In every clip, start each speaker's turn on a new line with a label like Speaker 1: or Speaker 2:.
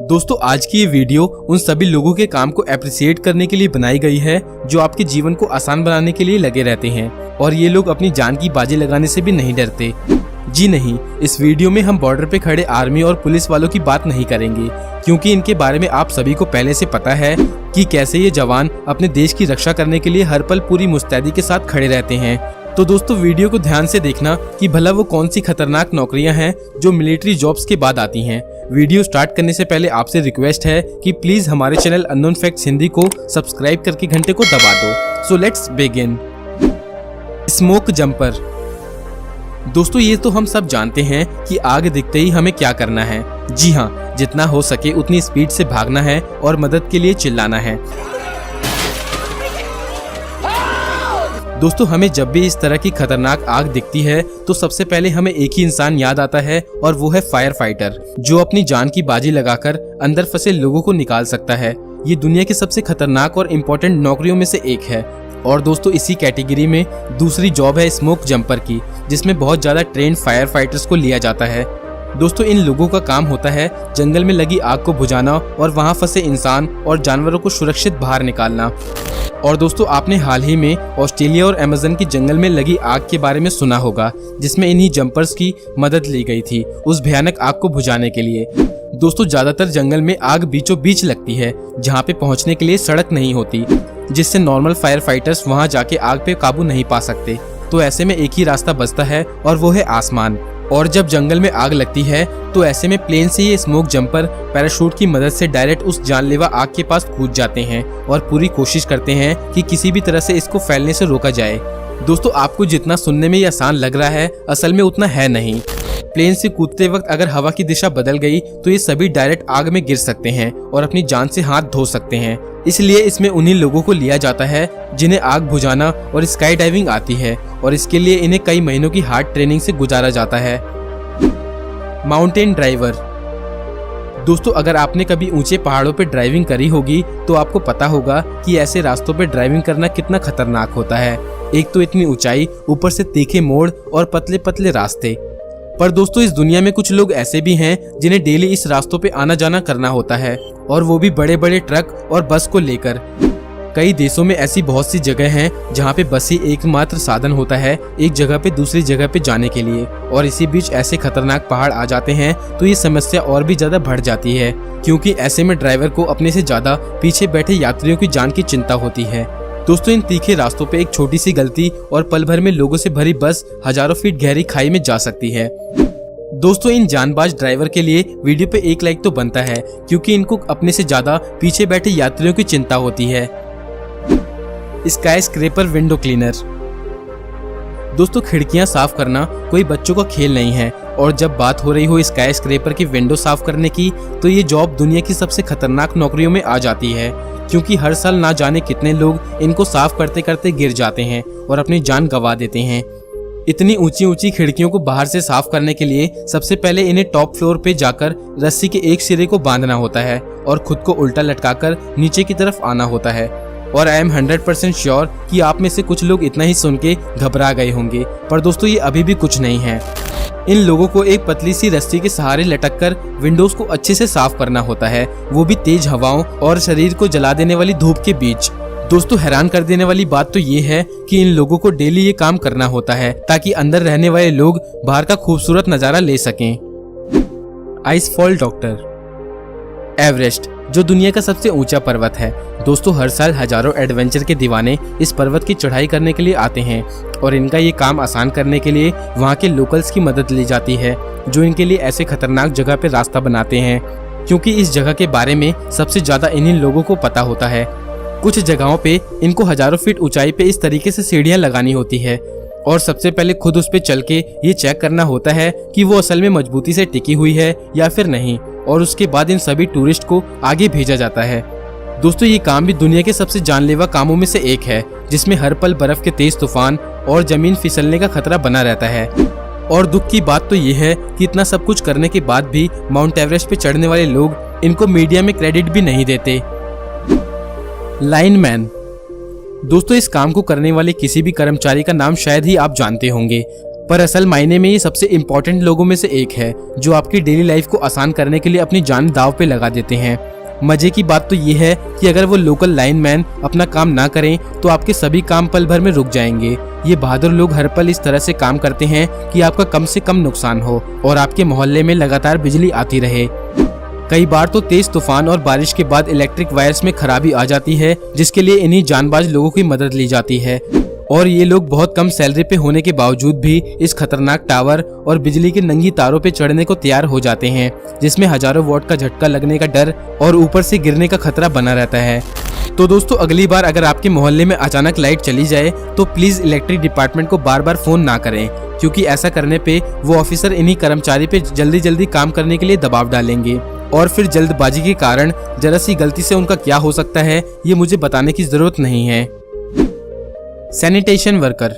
Speaker 1: दोस्तों आज की ये वीडियो उन सभी लोगों के काम को अप्रिशिएट करने के लिए बनाई गई है जो आपके जीवन को आसान बनाने के लिए लगे रहते हैं और ये लोग अपनी जान की बाजी लगाने से भी नहीं डरते। जी नहीं, इस वीडियो में हम बॉर्डर पे खड़े आर्मी और पुलिस वालों की बात नहीं करेंगे क्योंकि इनके बारे में आप सभी को पहले से पता है कि कैसे ये जवान अपने देश की रक्षा करने के लिए हर पल पूरी मुस्तैदी के साथ खड़े रहते हैं। तो दोस्तों वीडियो को ध्यान से देखना कि भला वो कौन सी खतरनाक नौकरियां हैं जो मिलिट्री जॉब्स के बाद आती हैं। वीडियो स्टार्ट करने से पहले आपसे रिक्वेस्ट है कि प्लीज हमारे चैनल अननोन फैक्ट्स हिंदी को सब्सक्राइब करके घंटे को दबा दो। So let's begin. Smoke jumper. दोस्तों ये तो हम सब जानते हैं कि आग दिखते ही हमें क्या करना है। जी हाँ, जितना हो सके उतनी स्पीड से भागना है और मदद के लिए चिल्लाना है। दोस्तों हमें जब भी इस तरह की खतरनाक आग दिखती है तो सबसे पहले हमें एक ही इंसान याद आता है और वो है फायर फाइटर, जो अपनी जान की बाजी लगाकर अंदर फंसे लोगों को निकाल सकता है। ये दुनिया की सबसे खतरनाक और इम्पोर्टेंट नौकरियों में से एक है। और दोस्तों इसी कैटेगरी में दूसरी जॉब है स्मोक जंपर की, जिसमें बहुत ज्यादा ट्रेंड फायर फाइटर्स को लिया जाता है। दोस्तों इन लोगों का काम होता है जंगल में लगी आग को बुझाना और वहां फंसे इंसान और जानवरों को सुरक्षित बाहर निकालना। और दोस्तों आपने हाल ही में ऑस्ट्रेलिया और अमेज़न की जंगल में लगी आग के बारे में सुना होगा, जिसमें इन्हीं जंपर्स की मदद ली गई थी उस भयानक आग को बुझाने के लिए। दोस्तों ज्यादातर जंगल में आग बीचों बीच लगती है जहाँ पे पहुँचने के लिए सड़क नहीं होती, जिससे नॉर्मल फायर फाइटर्स वहाँ जाके आग पे काबू नहीं पा सकते। तो ऐसे में एक ही रास्ता बचता है और वो है आसमान। और जब जंगल में आग लगती है तो ऐसे में प्लेन से ये स्मोक जंपर पैराशूट की मदद से डायरेक्ट उस जानलेवा आग के पास कूद जाते हैं और पूरी कोशिश करते हैं कि किसी भी तरह से इसको फैलने से रोका जाए। दोस्तों आपको जितना सुनने में ये आसान लग रहा है असल में उतना है नहीं। प्लेन से कूदते वक्त अगर हवा की दिशा बदल गई तो ये सभी डायरेक्ट आग में गिर सकते हैं और अपनी जान से हाथ धो सकते हैं। इसलिए इसमें उन्हीं लोगों को लिया जाता है जिन्हें आग बुझाना और स्काई डाइविंग आती है, और इसके लिए इन्हें कई महीनों की हार्ड ट्रेनिंग से गुजारा जाता है। Mountain driver. दोस्तों अगर आपने कभी ऊंचे पहाड़ों पर ड्राइविंग करी होगी तो आपको पता होगा कि ऐसे रास्तों पर ड्राइविंग करना कितना खतरनाक होता है। एक तो इतनी ऊंचाई, ऊपर से तीखे मोड़ और पतले पतले रास्ते। पर दोस्तों इस दुनिया में कुछ लोग ऐसे भी हैं जिन्हें डेली इस रास्तों पे आना जाना करना होता है, और वो भी बड़े बड़े ट्रक और बस को लेकर। कई देशों में ऐसी बहुत सी जगह हैं जहाँ पे बस ही एकमात्र साधन होता है एक जगह पे दूसरी जगह पे जाने के लिए, और इसी बीच ऐसे खतरनाक पहाड़ आ जाते हैं तो ये समस्या और भी ज्यादा बढ़ जाती है, क्योंकि ऐसे में ड्राइवर को अपने से ज्यादा पीछे बैठे यात्रियों की जान की चिंता होती है। दोस्तों इन तीखे रास्तों पे एक छोटी सी गलती और पल भर में लोगों से भरी बस हजारों फीट गहरी खाई में जा सकती है। दोस्तों इन जानबाज ड्राइवर के लिए वीडियो पे एक लाइक तो बनता है, क्योंकि इनको अपने से ज्यादा पीछे बैठे यात्रियों की चिंता होती है। Sky scraper window cleaner. दोस्तों खिड़कियां साफ करना कोई बच्चों का खेल नहीं है, और जब बात हो रही हो स्काई स्क्रैपर की विंडो साफ करने की तो ये जॉब दुनिया की सबसे खतरनाक नौकरियों में आ जाती है, क्योंकि हर साल ना जाने कितने लोग इनको साफ करते करते गिर जाते हैं और अपनी जान गंवा देते हैं। इतनी ऊंची ऊंची खिड़कियों को बाहर से साफ करने के लिए सबसे पहले इन्हें टॉप फ्लोर पे जाकर रस्सी के एक सिरे को बांधना होता है और खुद को उल्टा लटकाकर नीचे की तरफ आना होता है। और आई एम 100% श्योर कि आप में से कुछ लोग इतना ही सुन के घबरा गए होंगे, पर दोस्तों ये अभी भी कुछ नहीं है। इन लोगों को एक पतली सी रस्सी के सहारे लटककर विंडोज को अच्छे से साफ करना होता है, वो भी तेज हवाओं और शरीर को जला देने वाली धूप के बीच। दोस्तों हैरान कर देने वाली बात तो ये है कि इन लोगों को डेली ये काम करना होता है ताकि अंदर रहने वाले लोग बाहर का खूबसूरत नजारा ले सकें। Icefall doctor. एवरेस्ट जो दुनिया का सबसे ऊंचा पर्वत है। दोस्तों हर साल हजारों एडवेंचर के दीवाने इस पर्वत की चढ़ाई करने के लिए आते हैं, और इनका ये काम आसान करने के लिए वहाँ के लोकल्स की मदद ली जाती है, जो इनके लिए ऐसे खतरनाक जगह पे रास्ता बनाते हैं, क्योंकि इस जगह के बारे में सबसे ज्यादा इन्हीं लोगों को पता होता है। कुछ जगहों पे इनको हजारों फीट ऊंचाई पे इस तरीके से सीढ़ियां लगानी होती है, और सबसे पहले खुद उस पे चल के ये चेक करना होता है कि वो असल में मजबूती से टिकी हुई है या फिर नहीं, और उसके बाद इन सभी टूरिस्ट को आगे भेजा जाता है। दोस्तों ये काम भी दुनिया के सबसे जानलेवा कामों में से एक है, जिसमें हर पल बर्फ के तेज तूफान और जमीन फिसलने का खतरा बना रहता है। और दुख की बात तो ये है कि इतना सब कुछ करने के बाद भी माउंट एवरेस्ट पे चढ़ने वाले लोग इनको मीडिया में क्रेडिट भी नहीं देते। लाइनमैन। दोस्तों इस काम को करने वाले किसी भी कर्मचारी का नाम शायद ही आप जानते होंगे। पर असल मायने में ये सबसे इम्पोर्टेंट लोगों में से एक है जो आपकी डेली लाइफ को आसान करने के लिए अपनी जान दांव पे लगा देते हैं। मजे की बात तो ये है कि अगर वो लोकल लाइनमैन अपना काम ना करें तो आपके सभी काम पल भर में रुक जाएंगे। ये बहादुर लोग हर पल इस तरह से काम करते हैं कि आपका कम से कम नुकसान हो और आपके मोहल्ले में लगातार बिजली आती रहे। कई बार तो तेज तूफान और बारिश के बाद इलेक्ट्रिक वायर्स में खराबी आ जाती है, जिसके लिए इन्हीं जानबाज लोगों की मदद ली जाती है। और ये लोग बहुत कम सैलरी पे होने के बावजूद भी इस खतरनाक टावर और बिजली के नंगी तारों पे चढ़ने को तैयार हो जाते हैं, जिसमें हजारों वॉट का झटका लगने का डर और ऊपर से गिरने का खतरा बना रहता है। तो दोस्तों, अगली बार अगर आपके मोहल्ले में अचानक लाइट चली जाए तो प्लीज इलेक्ट्रिक डिपार्टमेंट को बार बार फोन ना करें, क्योंकि ऐसा करने पे वो ऑफिसर इन्हीं कर्मचारी पे जल्दी जल्दी काम करने के लिए दबाव डालेंगे और फिर जल्दबाजी के कारण जरा सी गलती से उनका क्या हो सकता है ये मुझे बताने की जरूरत नहीं है। Sanitation worker.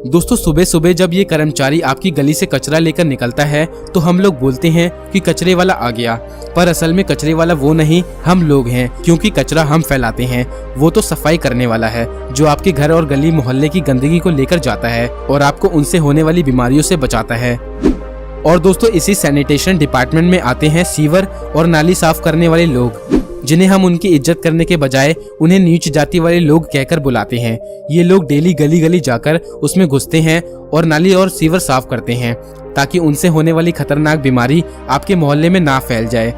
Speaker 1: दोस्तों, सुबह सुबह जब ये कर्मचारी आपकी गली से कचरा लेकर निकलता है तो हम लोग बोलते हैं कि कचरे वाला आ गया, पर असल में कचरे वाला वो नहीं, हम लोग हैं, क्योंकि कचरा हम फैलाते हैं। वो तो सफाई करने वाला है जो आपके घर और गली मोहल्ले की गंदगी को लेकर जाता है और आपको उनसे होने वाली बीमारियों से बचाता है। और दोस्तों, इसी सैनिटेशन डिपार्टमेंट में आते हैं सीवर और नाली साफ करने वाले लोग, जिन्हें हम उनकी इज्जत करने के बजाय उन्हें नीच जाति वाले लोग कहकर बुलाते हैं। ये लोग डेली गली गली जाकर उसमें घुसते हैं और नाली और सीवर साफ करते हैं ताकि उनसे होने वाली खतरनाक बीमारी आपके मोहल्ले में ना फैल जाए।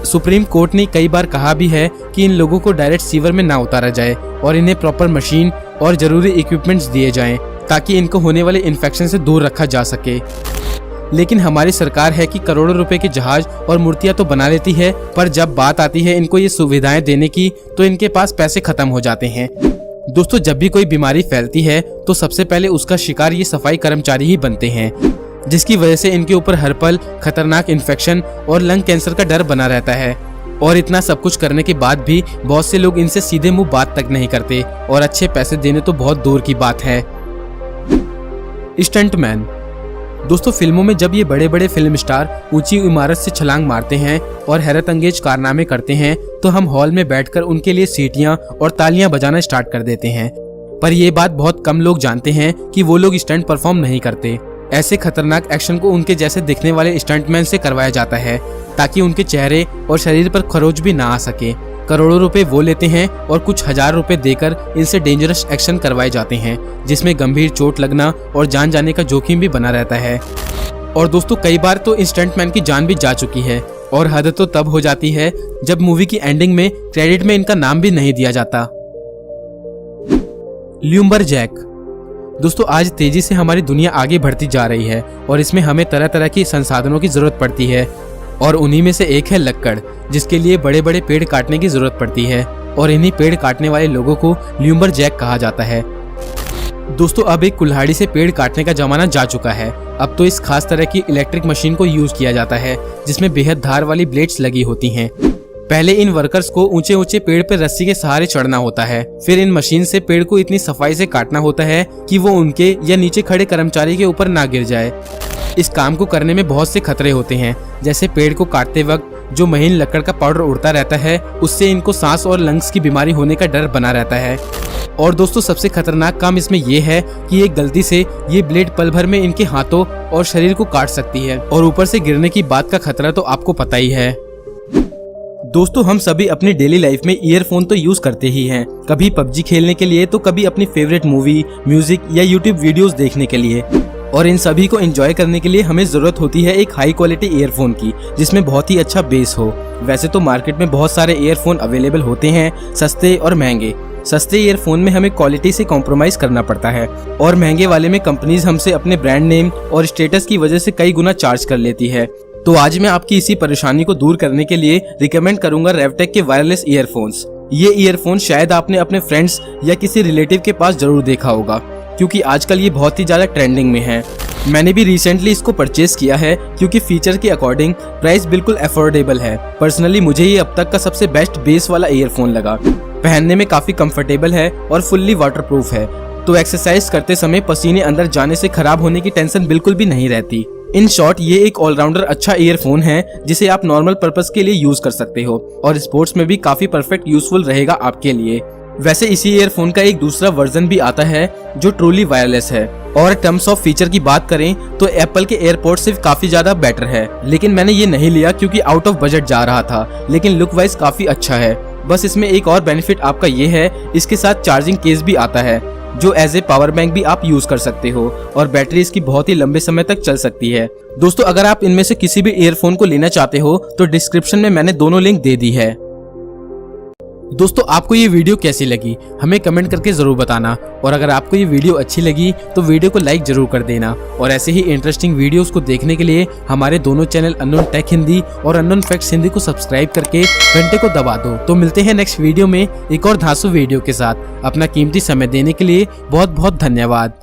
Speaker 1: सुप्रीम कोर्ट ने कई बार कहा भी है कि इन लोगों को डायरेक्ट सीवर में ना उतारा जाए और इन्हें प्रॉपर मशीन और जरूरी इक्विपमेंट्स दिए जाएं ताकि इनको होने वाले इन्फेक्शन से दूर रखा जा सके। लेकिन हमारी सरकार है कि करोड़ों रुपए के जहाज और मूर्तियां तो बना लेती है, पर जब बात आती है इनको ये सुविधाएं देने की तो इनके पास पैसे खत्म हो जाते हैं। दोस्तों, जब भी कोई बीमारी फैलती है तो सबसे पहले उसका शिकार ये सफाई कर्मचारी ही बनते हैं, जिसकी वजह से इनके ऊपर हर पल खतरनाक इन्फेक्शन और लंग कैंसर का डर बना रहता है। और इतना सब कुछ करने के बाद भी बहुत से लोग इनसे सीधे मुंह बात तक नहीं करते और अच्छे पैसे देने तो बहुत दूर की बात है। स्टंटमैन। दोस्तों, फिल्मों में जब ये बड़े बड़े फिल्म स्टार ऊंची इमारत से छलांग मारते हैं और हैरत अंगेज कारनामे करते हैं तो हम हॉल में बैठकर उनके लिए सीटियां और तालियां बजाना स्टार्ट कर देते हैं। पर ये बात बहुत कम लोग जानते हैं कि वो लोग स्टंट परफॉर्म नहीं करते। ऐसे खतरनाक एक्शन को उनके जैसे दिखने वाले स्टंटमैन से करवाया जाता है ताकि उनके चेहरे और शरीर पर खरोच भी ना आ सके। करोड़ों रुपए वो लेते हैं और कुछ हजार रुपए देकर इनसे डेंजरस एक्शन करवाए जाते हैं, जिसमें गंभीर चोट लगना और जान जाने का जोखिम भी बना रहता है। और दोस्तों, कई बार तो स्टंटमैन की जान भी जा चुकी है और हद तो तब हो जाती है जब मूवी की एंडिंग में क्रेडिट में इनका नाम भी नहीं दिया जाता। ल्यूमबरजैक। दोस्तों, आज तेजी से हमारी दुनिया आगे बढ़ती जा रही है और इसमें हमें तरह तरह की संसाधनों की जरूरत पड़ती है और उन्हीं में से एक है लक्कड़, जिसके लिए बड़े बड़े पेड़ काटने की जरूरत पड़ती है और इन्हीं पेड़ काटने वाले लोगों को ल्यूमबरजैक कहा जाता है। दोस्तों, अब एक कुल्हाड़ी से पेड़ काटने का जमाना जा चुका है। अब तो इस खास तरह की इलेक्ट्रिक मशीन को यूज किया जाता है जिसमें बेहद धार वाली ब्लेड्स लगी होती हैं। पहले इन वर्कर्स को ऊंचे ऊंचे पेड़ पर रस्सी के सहारे चढ़ना होता है, फिर इन मशीन से पेड़ को इतनी सफाई से काटना होता है कि वो उनके या नीचे खड़े कर्मचारी के ऊपर ना गिर जाए। इस काम को करने में बहुत से खतरे होते हैं, जैसे पेड़ को काटते वक्त जो महीन लकड़ का पाउडर उड़ता रहता है, उससे इनको सांस और लंग्स की बीमारी होने का डर बना रहता है। और दोस्तों, सबसे खतरनाक काम इसमें यह है कि एक गलती से ये ब्लेड पल भर में इनके हाथों और शरीर को काट सकती है और ऊपर से गिरने की बात का खतरा तो आपको पता ही है। दोस्तों, हम सभी अपनी डेली लाइफ में ईयरफोन तो यूज करते ही हैं, कभी पबजी खेलने के लिए तो कभी अपनी फेवरेट मूवी, म्यूजिक या यूट्यूब वीडियोस देखने के लिए। और इन सभी को एंजॉय करने के लिए हमें जरूरत होती है एक हाई क्वालिटी ईयरफोन की, जिसमें बहुत ही अच्छा बेस हो। वैसे तो मार्केट में बहुत सारे ईयरफोन अवेलेबल होते हैं, सस्ते और महंगे। सस्ते ईयरफोन में हमें क्वालिटी से कॉम्प्रोमाइज करना पड़ता है और महंगे वाले में कंपनीज हमसे अपने ब्रांड नेम और स्टेटस की वजह से कई गुना चार्ज कर लेती है। तो आज मैं आपकी इसी परेशानी को दूर करने के लिए रिकमेंड करूंगा रेवटेक के वायरलेस ईयरफोन्स। ये ईयरफोन शायद आपने अपने फ्रेंड्स या किसी रिलेटिव के पास जरूर देखा होगा, क्योंकि आजकल ये बहुत ही ज्यादा ट्रेंडिंग में है। मैंने भी रिसेंटली इसको परचेज किया है क्योंकि फीचर के अकॉर्डिंग प्राइस बिल्कुल अफोर्डेबल है। पर्सनली मुझे ये अब तक का सबसे बेस्ट बेस वाला ईयरफोन लगा। पहनने में काफी कंफर्टेबल है और फुल्ली वाटरप्रूफ है, तो एक्सरसाइज करते समय पसीने अंदर जाने से खराब होने की टेंशन बिल्कुल भी नहीं रहती। इन शॉर्ट, ये एक ऑलराउंडर अच्छा ईयरफोन है जिसे आप नॉर्मल पर्पस के लिए यूज कर सकते हो और स्पोर्ट्स में भी काफी परफेक्ट यूजफुल रहेगा आपके लिए। वैसे इसी ईयरफोन का एक दूसरा वर्जन भी आता है जो ट्रूली वायरलेस है। और टर्म्स ऑफ फीचर की बात करें तो एप्पल के एयरपोर्ट्स से काफी ज्यादा बेटर है, लेकिन मैंने ये नहीं लिया क्योंकि आउट ऑफ बजट जा रहा था, लेकिन लुक वाइज काफी अच्छा है। बस इसमें एक और बेनिफिट आपका ये है, इसके साथ चार्जिंग केस भी आता है जो एज ए पावर बैंक भी आप यूज कर सकते हो और बैटरी इसकी बहुत ही लंबे समय तक चल सकती है। दोस्तों अगर आप इनमें से किसी भी ईयरफोन को लेना चाहते हो तो डिस्क्रिप्शन में मैंने दोनों लिंक दे दी है। दोस्तों आपको ये वीडियो कैसी लगी हमें कमेंट करके जरूर बताना, और अगर आपको ये वीडियो अच्छी लगी तो वीडियो को लाइक जरूर कर देना, और ऐसे ही इंटरेस्टिंग वीडियोस को देखने के लिए हमारे दोनों चैनल अननोन टेक हिंदी और अननोन फैक्ट्स हिंदी को सब्सक्राइब करके घंटे को दबा दो। तो मिलते हैं नेक्स्ट वीडियो में एक और धांसू वीडियो के साथ। अपना कीमती समय देने के लिए बहुत बहुत धन्यवाद।